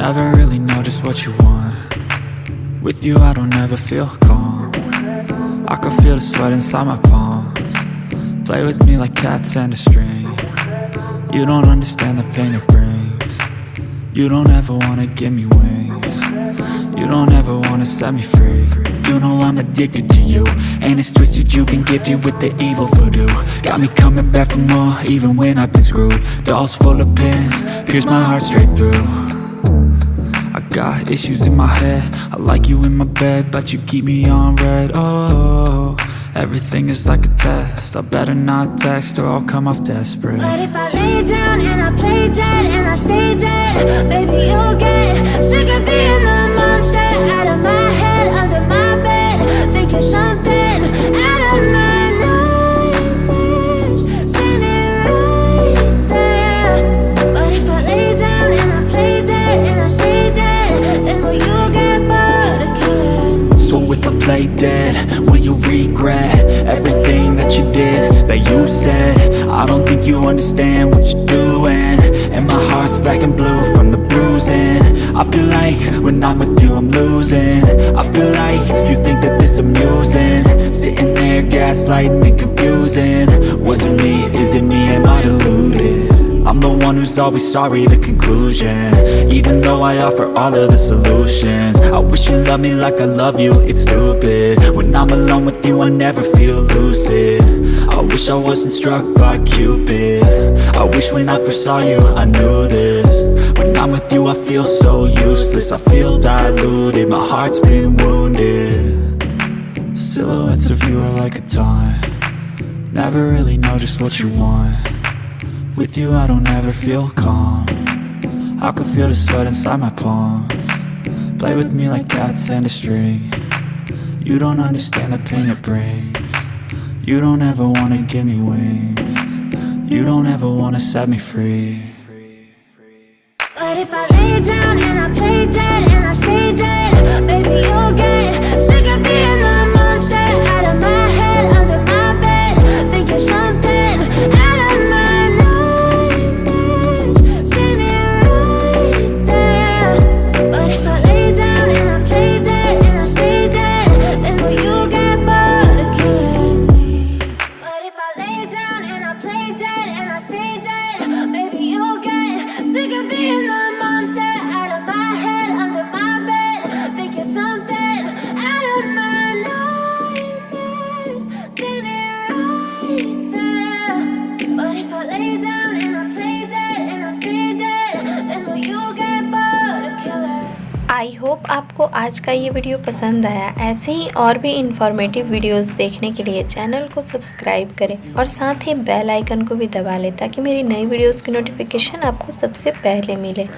Never really know just what you want. With you I don't ever feel calm. I can feel the sweat inside my palms. Play with me like cats and a string. You don't understand the pain it brings. You don't ever wanna give me wings. You don't ever wanna set me free. You know I'm addicted to you, and it's twisted, you've been gifted with the evil voodoo. Got me coming back for more, even when I've been screwed. Dolls full of pins, pierce my heart straight through. I got issues in my head, I like you in my bed, but you keep me on red. Oh, everything is like a test, I better not text or I'll come off desperate. But if I lay down and I play dead and I stay dead, baby you'll get sick of being the monster out of my head, under my bed, thinking something out of my nightmares, standing right there. But if I lay down and I play dead and I stay dead, then will you get bored of killing? So if I play dead, will you regret everything that you did, that you said? I don't think you understand what you're doing, and my heart's black and blue from the bruising. I feel like when I'm with you I'm losing. I feel like you think that this amusing, sitting there gaslighting and confusing. Was it me? Is it me? Am I deluded? I'm the one who's always sorry, the conclusion, even though I offer all of the solutions. I wish you loved me like I love you, it's stupid. When I'm alone with you I never feel lucid. I wish I wasn't struck by Cupid. I wish when I first saw you I knew this. When I'm with you I feel so useless, I feel diluted, my heart's been wounded. Silhouettes of you are like a taunt. Never really know just what you want. With you I don't ever feel calm. I can feel the sweat inside my palms. Play with me like cats and a string. You don't understand the pain it brings. You don't ever wanna give me wings. You don't ever wanna set me free. But if I lay down and I play dead and I stay dead, baby you'll get sick of being the monster out of my head, under my bed, thinking something out of my nightmares, standing right there. But if I lay down and I play dead and I stay dead, then will you get bored of killing me? But if I lay down and I play dead and I stay dead, baby you'll get sick of being the monster out of my head, under my bed, thinking something out of my nightmares, standing right there. But if I lay down and I play dead and I stay dead, then will you get bored of killing? I hope आपको आज का ये video पसंद आया। ऐसे ही और भी informative videos देखने के लिए चैनल को सब्सक्राइब करें और साथ ही बेल आइकन को भी दबा लें ताकि मेरी नई वीडियोस की नोटिफिकेशन आपको सबसे पहले मिले।